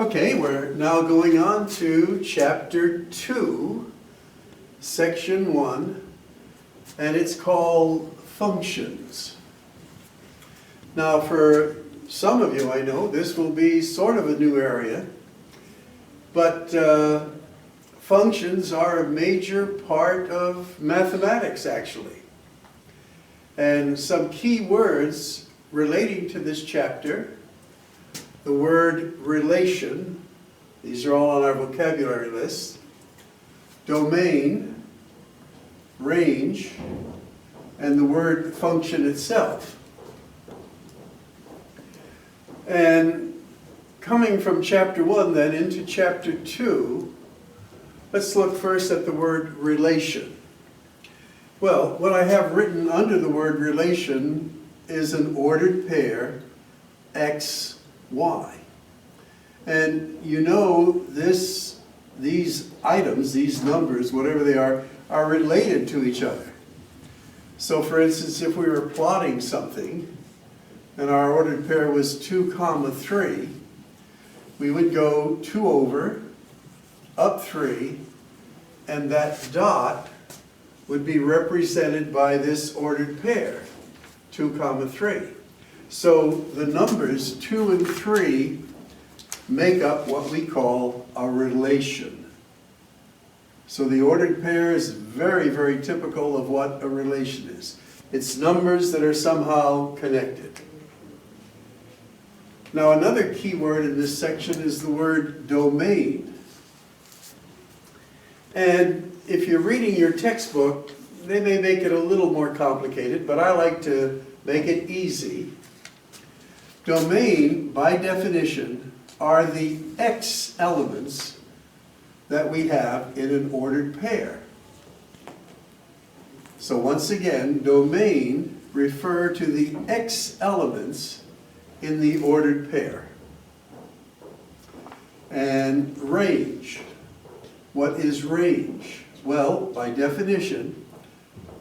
Okay, we're now going on to Chapter 2, Section 1, and it's called Functions. Now, for some of you, I know, this will be sort of a new area, but functions are a major part of mathematics, actually. And some key words relating to this chapter: the word relation, these are all on our vocabulary list, domain, range, and the word function itself. And coming from chapter 1 then into chapter 2, let's look first at the word relation. Well, what I have written under the word relation is an ordered pair, x, y. And you know these items, these numbers, whatever they are related to each other. So for instance, if we were plotting something and our ordered pair was 2, 3, we would go 2 over, up 3, and that dot would be represented by this ordered pair, 2, 3. So the numbers 2 and 3 make up what we call a relation. So the ordered pair is very, very typical of what a relation is. It's numbers that are somehow connected. Now, another key word in this section is the word domain. And if you're reading your textbook, they may make it a little more complicated, but I like to make it easy. Domain, by definition, are the x elements that we have in an ordered pair. So once again, domain refer to the x elements in the ordered pair. And range. What is range? Well, by definition,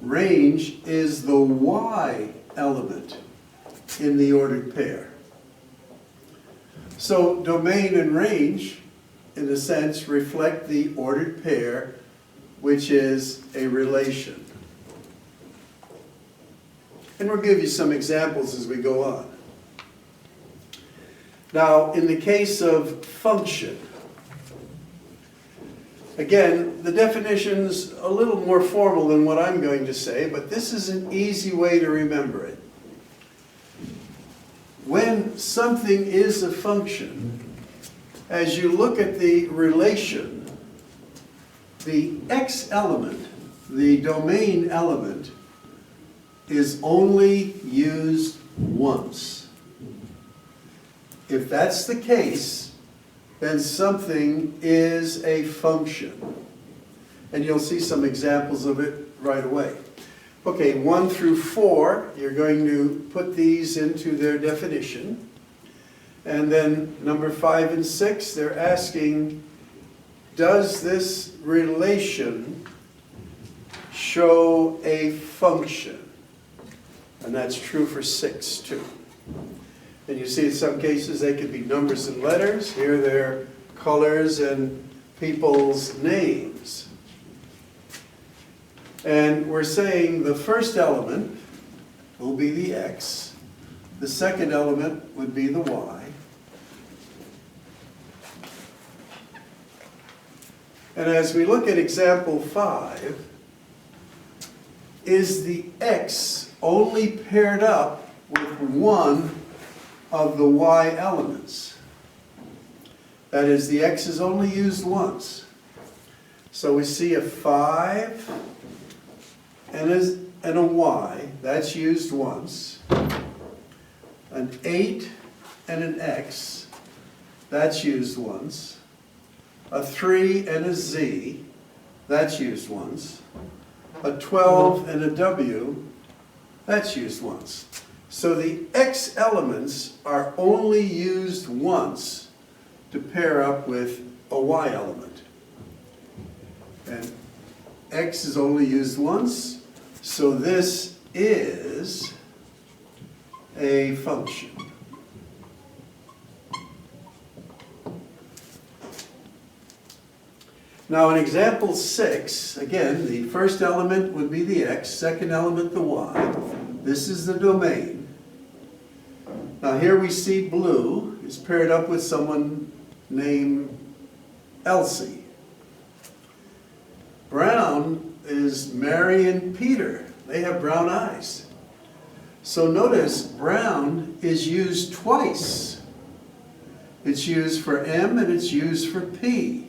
range is the y element in the ordered pair. So domain and range, in a sense, reflect the ordered pair, which is a relation. And we'll give you some examples as we go on. Now, in the case of function, again, the definition's a little more formal than what I'm going to say, but this is an easy way to remember it. When something is a function, as you look at the relation, the x element, the domain element, is only used once. If that's the case, then something is a function. And you'll see some examples of it right away. Okay, 1 through 4, you're going to put these into their definition. And then number 5 and 6, they're asking, does this relation show a function? And that's true for 6 too. And you see in some cases they could be numbers and letters. Here they're colors and people's names. And we're saying the first element will be the x. The second element would be the y. And as we look at example 5, is the x only paired up with one of the y elements? That is, the x is only used once. So we see a 5 and a y, that's used once. An 8 and an x, that's used once. A 3 and a z, that's used once. A 12 and a w, that's used once. So the x elements are only used once to pair up with a y element. And x is only used once, so this is a function. Now in example 6, again, the first element would be the x, second element the y. This is the domain. Now here we see blue is paired up with someone named Elsie. Brown is Mary and Peter. They have brown eyes. So notice brown is used twice. It's used for M and it's used for P.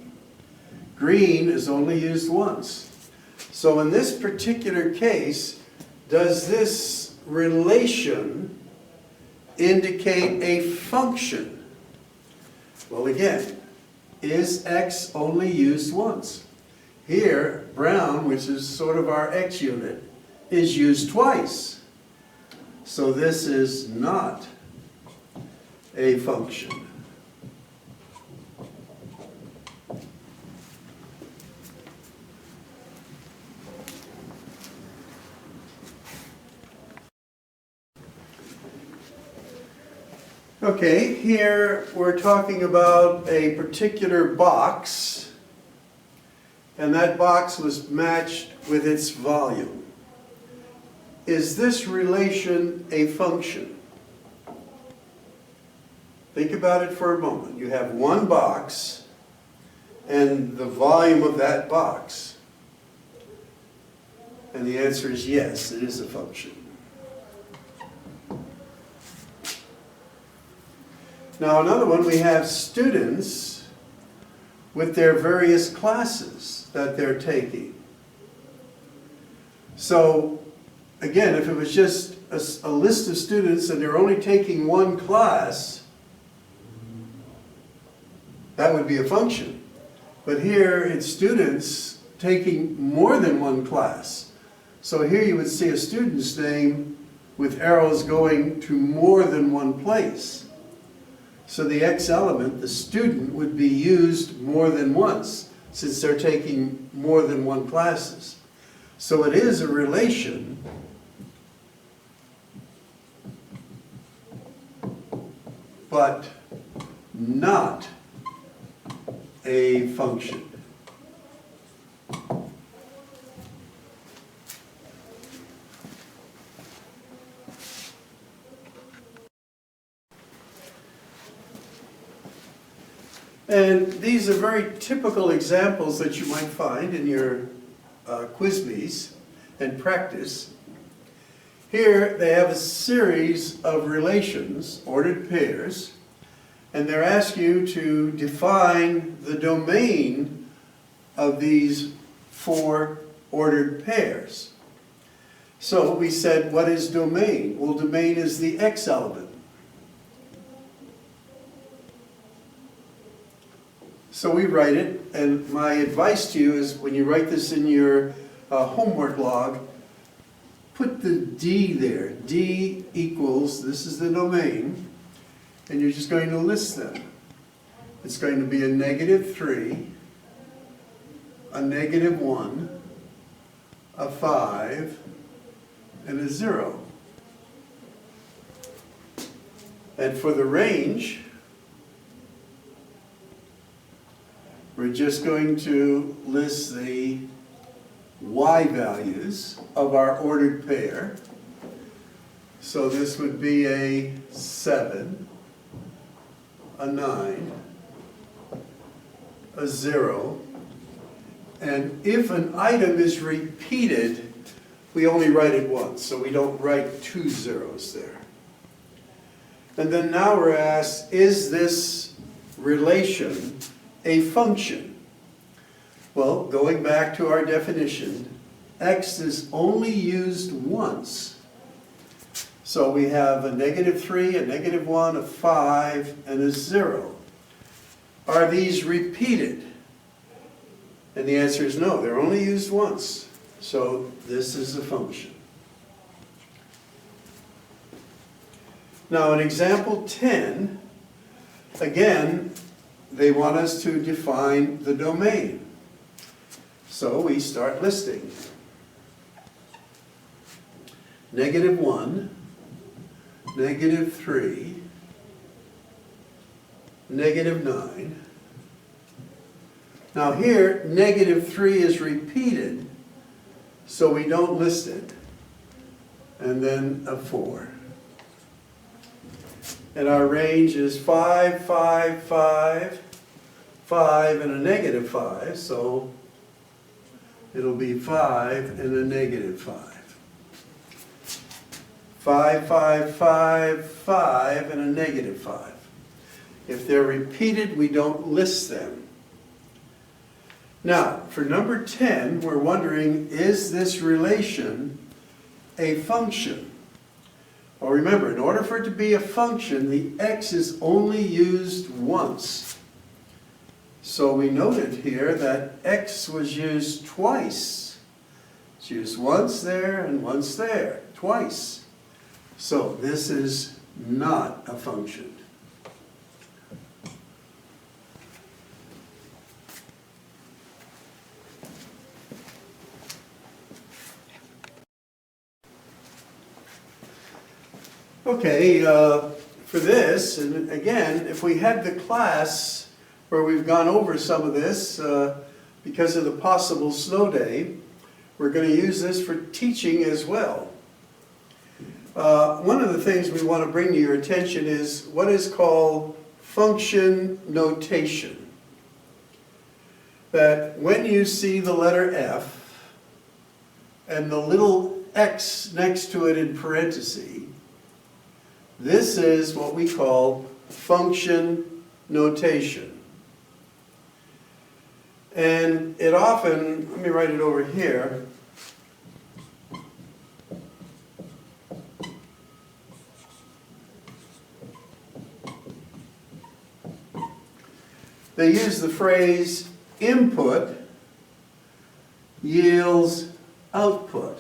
Green is only used once. So in this particular case, does this relation indicate a function? Well, again, is x only used once? Here, brown, which is sort of our x unit, is used twice. So this is not a function. Okay, here we're talking about a particular box, and that box was matched with its volume. Is this relation a function? Think about it for a moment. You have one box and the volume of that box. And the answer is yes, it is a function. Now another one, we have students with their various classes that they're taking. So again, if it was just a list of students and they're only taking one class, that would be a function. But here it's students taking more than one class. So here you would see a student's name with arrows going to more than one place. So the x element, the student, would be used more than once since they're taking more than one classes. So it is a relation, but not a function. And these are very typical examples that you might find in your quiz bees and practice. Here they have a series of relations, ordered pairs, and they're asking you to define the domain of these four ordered pairs. So we said, what is domain? Well, domain is the x element. So we write it, and my advice to you is when you write this in your homework log, put the D there. D equals, this is the domain, and you're just going to list them. It's going to be a -3, a -1, a 5, and a 0. And for the range, we're just going to list the y values of our ordered pair. So this would be a 7, a 9, a 0, and if an item is repeated, we only write it once, so we don't write 2 zeros there. And then now we're asked, is this relation a function? Well, going back to our definition, x is only used once. So we have a -3, a -1, a 5, and a 0. Are these repeated? And the answer is no, they're only used once. So this is a function. Now in example 10, again, they want us to define the domain. So we start listing. -1, -3, -9. Now here, -3 is repeated, so we don't list it. And then a 4. And our range is 5, 5, 5, 5, and a -5, so it'll be 5 and a -5. 5, 5, 5, 5, and a -5. If they're repeated, we don't list them. Now, for number 10, we're wondering, is this relation a function? Well, remember, in order for it to be a function, the x is only used once. So we noted here that x was used twice. It's used once there and once there, twice. So this is not a function. Okay, for this, and again, if we had the class where we've gone over some of this because of the possible snow day, we're going to use this for teaching as well. One of the things we want to bring to your attention is what is called function notation. That when you see the letter F and the little x next to it in parentheses, this is what we call function notation. And it often, let me write it over here. They use the phrase input yields output.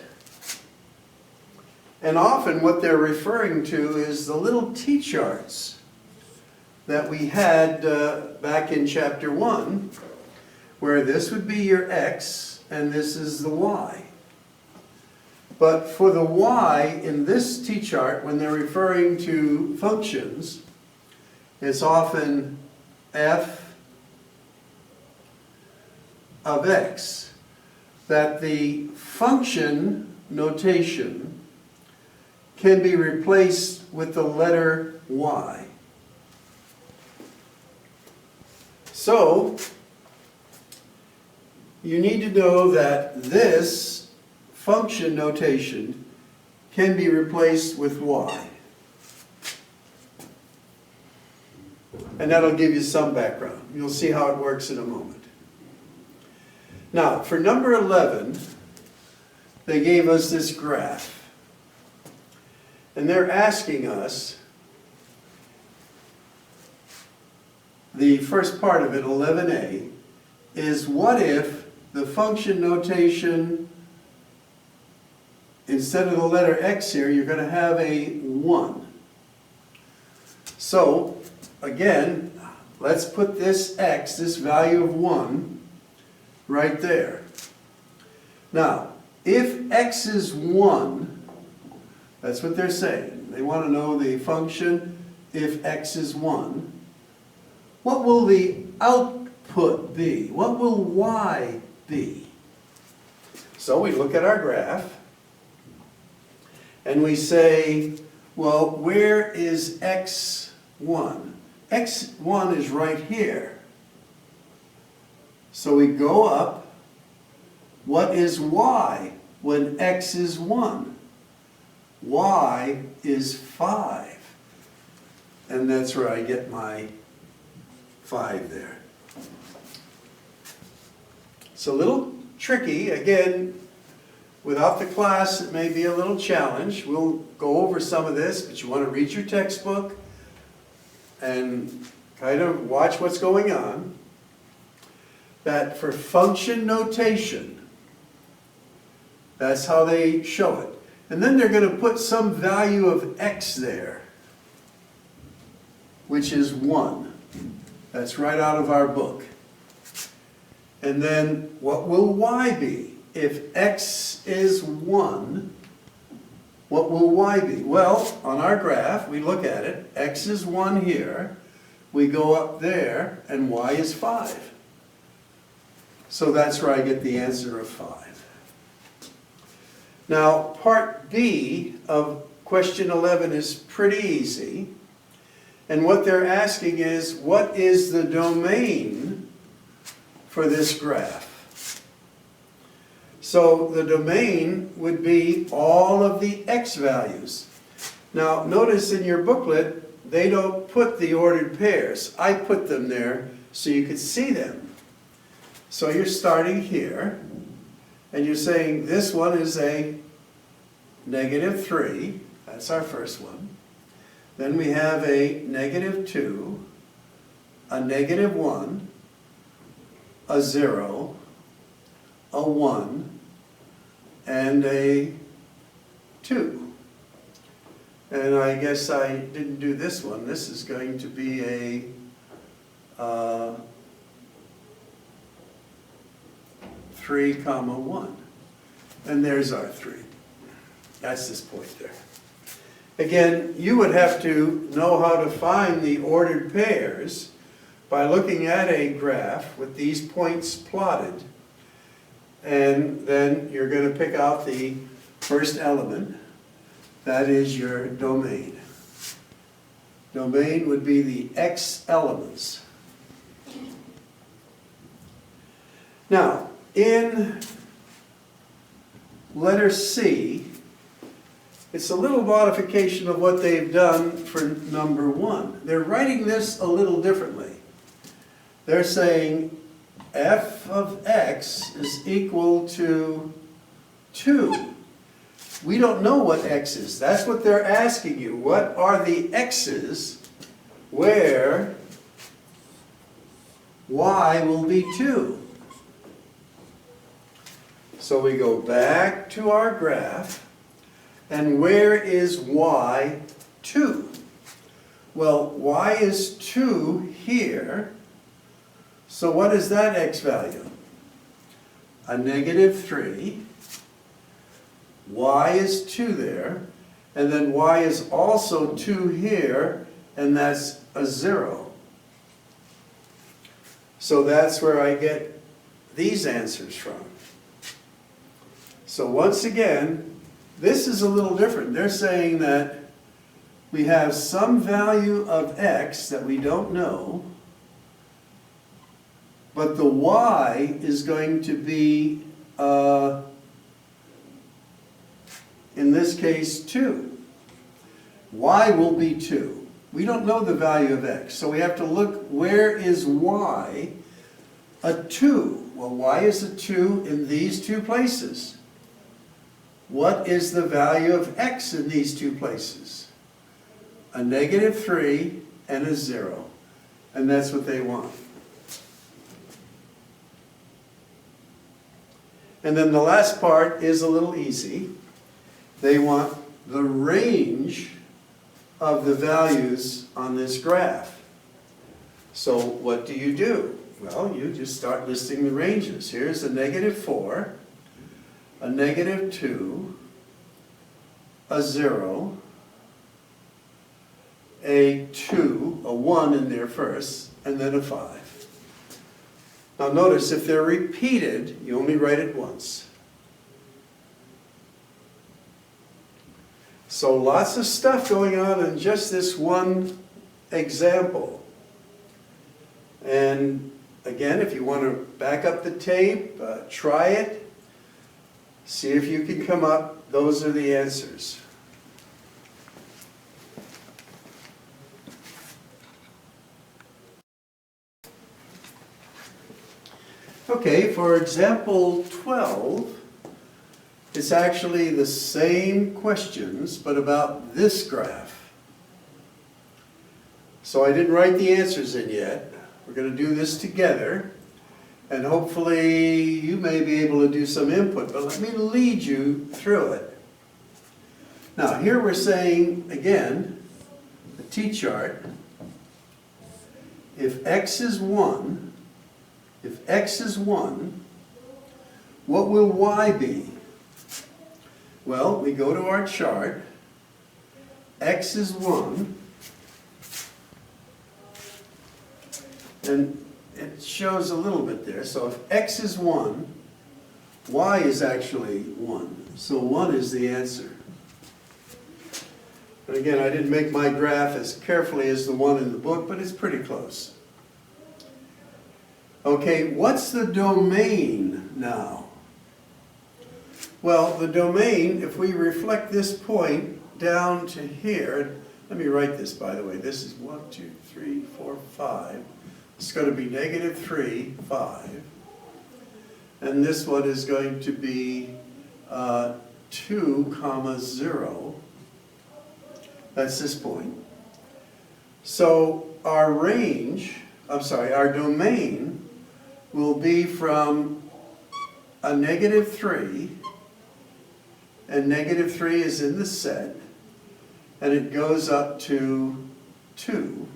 And often what they're referring to is the little T-charts that we had back in chapter 1, where this would be your x and this is the y. But for the y in this T-chart, when they're referring to functions, it's often f of x. That the function notation can be replaced with the letter y. So, you need to know that this function notation can be replaced with y. And that'll give you some background. You'll see how it works in a moment. Now, for number 11, they gave us this graph. And they're asking us, the first part of it, 11a, is what if the function notation, instead of the letter x here, you're going to have a 1. So, again, let's put this x, this value of 1, right there. Now, if x is 1, that's what they're saying. They want to know the function if x is 1. What will the output be? What will y be? So we look at our graph and we say, well, where is x1? x1 is right here. So we go up. What is y when x is 1? Y is 5. And that's where I get my 5 there. It's a little tricky. Again, without the class, it may be a little challenge. We'll go over some of this, but you want to read your textbook and kind of watch what's going on. That for function notation, that's how they show it. And then they're going to put some value of x there, which is 1. That's right out of our book. And then what will y be? If x is 1, what will y be? Well, on our graph, we look at it. X is 1 here. We go up there, and y is 5. So that's where I get the answer of 5. Now, part B of question 11 is pretty easy. And what they're asking is, what is the domain for this graph? So the domain would be all of the x values. Now, notice in your booklet, they don't put the ordered pairs. I put them there so you could see them. So you're starting here, and you're saying this one is a -3. That's our first one. Then we have a -2, a -1, a 0, a 1, and a 2. And I guess I didn't do this one. This is going to be a 3, 1. And there's our 3. That's this point there. Again, you would have to know how to find the ordered pairs by looking at a graph with these points plotted. And then you're going to pick out the first element. That is your domain. Domain would be the x elements. Now, in letter C, it's a little modification of what they've done for number 1. They're writing this a little differently. They're saying f of x is equal to 2. We don't know what x is. That's what they're asking you. What are the x's where y will be 2? So we go back to our graph, and where is y 2? Well, y is 2 here, so what is that x value? A -3. Y is 2 there, and then y is also 2 here, and that's a 0. So that's where I get these answers from. So once again, this is a little different. They're saying that we have some value of x that we don't know, but the y is going to be in this case 2. Y will be 2. We don't know the value of x, so we have to look, where is y a 2? Well, y is a 2 in these two places. What is the value of x in these two places? A -3 and a 0. And that's what they want. And then the last part is a little easy. They want the range of the values on this graph. So what do you do? Well, you just start listing the ranges. Here's a -4, a -2, a 0, a 2, a 1 in there first, and then a 5. Now notice, if they're repeated, you only write it once. So lots of stuff going on in just this one example. And again, if you want to back up the tape, try it. See if you can come up. Those are the answers. Okay, for example 12, it's actually the same questions, but about this graph. So I didn't write the answers in yet. We're going to do this together, and hopefully you may be able to do some input, but let me lead you through it. Now here we're saying, again, the t-chart, if x is 1, what will y be? Well, we go to our chart, x is 1, and it shows a little bit there. So if x is 1, y is actually 1. So 1 is the answer. And again, I didn't make my graph as carefully as the one in the book, but it's pretty close. Okay, what's the domain now? Well, the domain, if we reflect this point down to here, let me write this, by the way. This is 1, 2, 3, 4, 5. It's going to be -3, 5. And this one is going to be 2, 0. That's this point. So our our domain will be from a -3, and -3 is in the set, and it goes up to 2,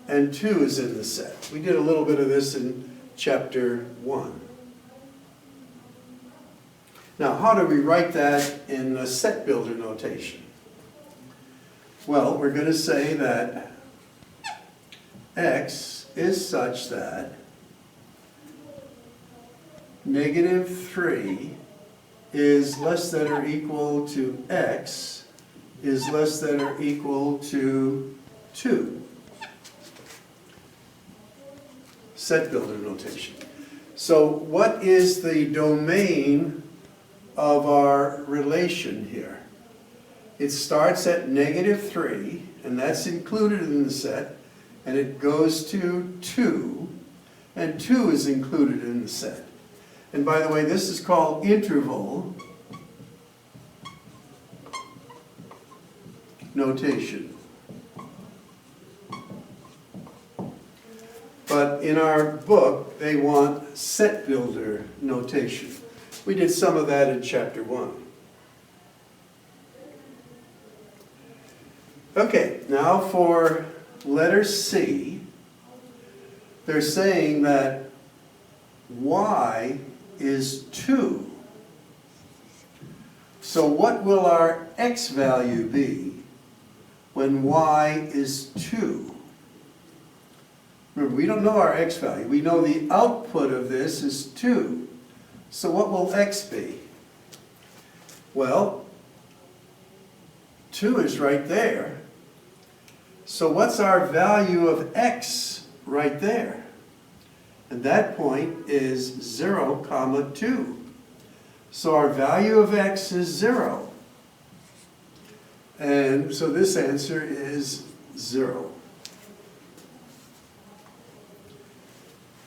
and 2 is in the set. We did a little bit of this in chapter 1. Now, how do we write that in a set builder notation? Well, we're going to say that x is such that -3 is less than or equal to x is less than or equal to 2. Set builder notation. So what is the domain of our relation here? It starts at -3, and that's included in the set, and it goes to 2, and 2 is included in the set. And by the way, this is called interval notation. But in our book, they want set builder notation. We did some of that in chapter 1. Okay, now for letter C, they're saying that y is 2. So what will our x value be when y is 2? Remember, we don't know our x value. We know the output of this is 2. So what will x be? Well, 2 is right there. So what's our value of x right there? And that point is 0, 2. So our value of x is 0. And so this answer is 0.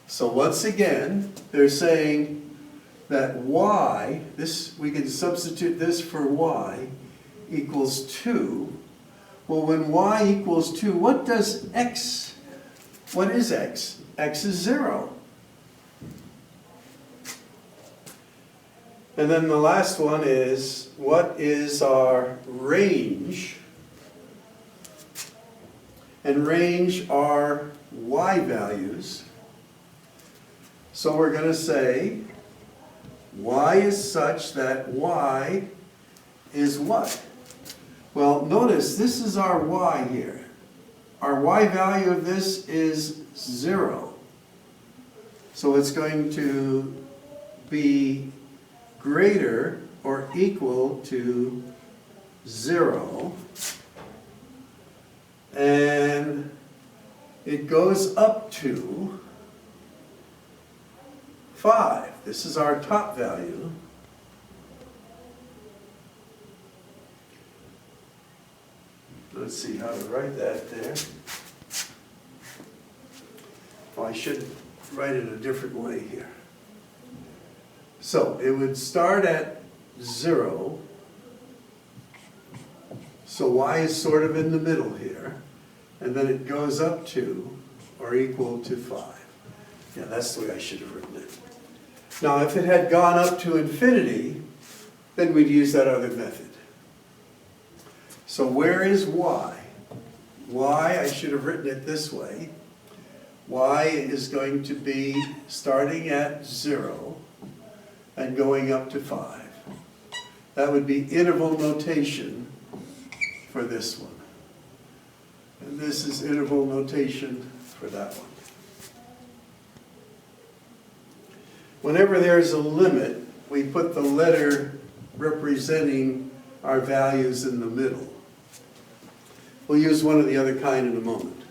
So once again, they're saying that y, we can substitute this for y, equals 2. Well, when y equals 2, what is x? X is 0. And then the last one is, what is our range? And range are y values. So we're going to say y is such that y is what? Well, notice this is our y here. Our y value of this is 0. So it's going to be greater or equal to 0. And it goes up to 5. This is our top value. Let's see how to write that there. Oh, I should write it a different way here. So it would start at 0. So y is sort of in the middle here. And then it goes up to or equal to 5. Yeah, that's the way I should have written it. Now, if it had gone up to infinity, then we'd use that other method. So where is y? Y, I should have written it this way. Y is going to be starting at 0 and going up to 5. That would be interval notation for this one. And this is interval notation for that one. whenever there's a limit, we put the letter representing our values in the middle. We'll use one or the other kind in a moment.